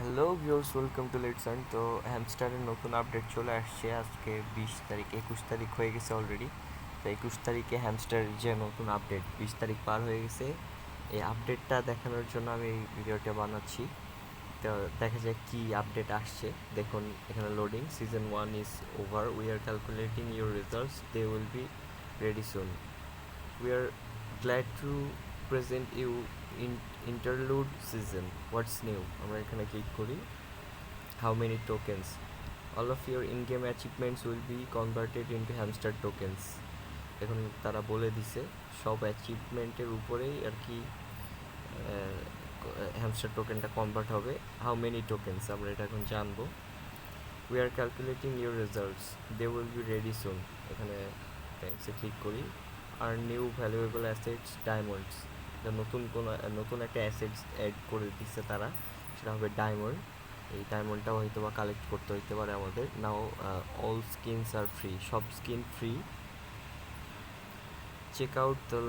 Hello viewers, welcome to let's earn. তো হ্যামস্টারের নতুন update চলে আসছে আজকে 20 তারিখ, 21 তারিখ হয়ে গেছে অলরেডি। তো 21 তারিখে হ্যামস্টারের যে নতুন আপডেট, 20 তারিখ পার হয়ে গেছে। এই আপডেটটা দেখানোর জন্য আমি এই ভিডিওটা বানাচ্ছি। তো দেখা যায় কি আপডেট আসছে। দেখুন এখানে loading, season 1 is over, we are calculating your results, they will be ready soon. We are glad to present you in interlude season. What's new? আমরা এখানে ক্লিক করি। How many tokens? All of your in-game achievements will be converted into hamster tokens. এখন তারা বলে দিছে সব অ্যাচিভমেন্টের উপরেই আর কি হ্যামস্টার টোকেনটা কনভার্ট হবে। হাউ মেনি টোকেন্স আমরা এটা এখন জানবো। We are calculating your results, they will be ready soon. এখানে থ্যাঙ্কসে ক্লিক করি। আর নিউ ভ্যালুয়েবল অ্যাসেটস ডায়মন্ডস, নতুন একটা অ্যাসেটস অ্যাড করে দিচ্ছে তারা, সেটা হবে ডায়মন্ড। এই ডায়মন্ডটাও হয়তো বা কালেক্ট করতে হইতে পারে আমাদের। Now all skins are free, সব skin free. Check out the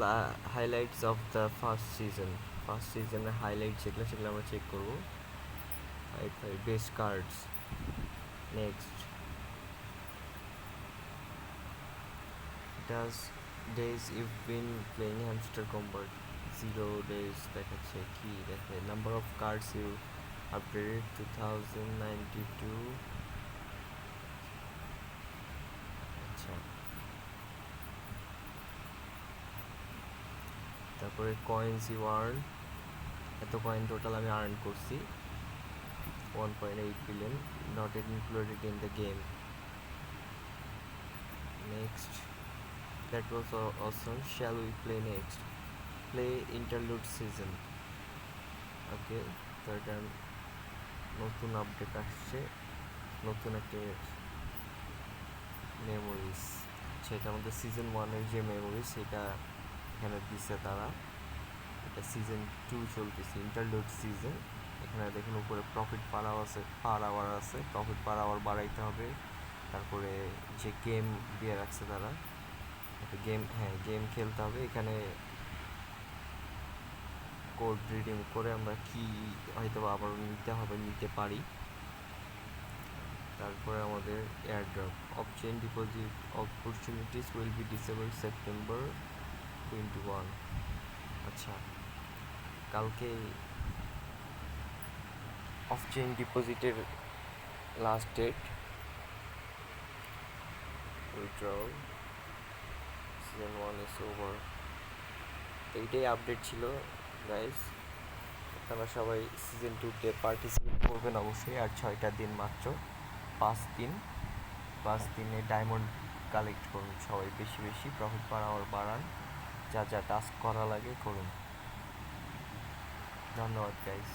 highlights of the first সিজনের হাইলাইট যেগুলো সেগুলো আমরা চেক করবো। Best cards. Next, does days you've been playing hamster combat, 0 days দেখাচ্ছে। কি দেখে number of cards you updated 2092। আচ্ছা, তারপরে কয়েন্স ইউ আর্ন, এত কয়েন টোটাল আমি আর্ন করছি 1.8 billion, not included in the game. Next, that was awesome, shall we play next, play interlude season. Okay, তো এটা নতুন আপডেট আসছে, নতুন একটা মেমোরিজ। সেটা আমাদের সিজন 1-এর যে মেমোরিজ সেটা এখানে দিচ্ছে তারা। এটা সিজন 2 চলতেছে, ইন্টারলুড সিজন। এখানে দেখুন উপরে প্রফিট পার আওয়ার আছে, প্রফিট পার আওয়ার বাড়াইতে হবে। তারপরে যে গেম দিয়ে রাখছে তারা, একটা গেম খেলতে হবে। এখানে কোড রিডিম করে আমরা কি হয়তো আবারও নিতে পারি। তারপরে আমাদের airdrop, offchain deposit opportunities will be disable September 21। আচ্ছা, কালকে অফচেইন ডিপোজিটের last date. Withdrawal, season 1 is over. তো এইটাই আপডেট ছিল গাইস। আপনারা সবাই সিজন 2-তে পার্টিসিপেট করবেন অবশ্যই। আর 6টা দিন মাত্র, 5 দিনে ডায়মন্ড কালেক্ট করুন সবাই, বেশি বেশি প্রফিট পার আওয়ার বাড়ান, যা যা টাস্ক করা লাগে করুন। ধন্যবাদ গাইস।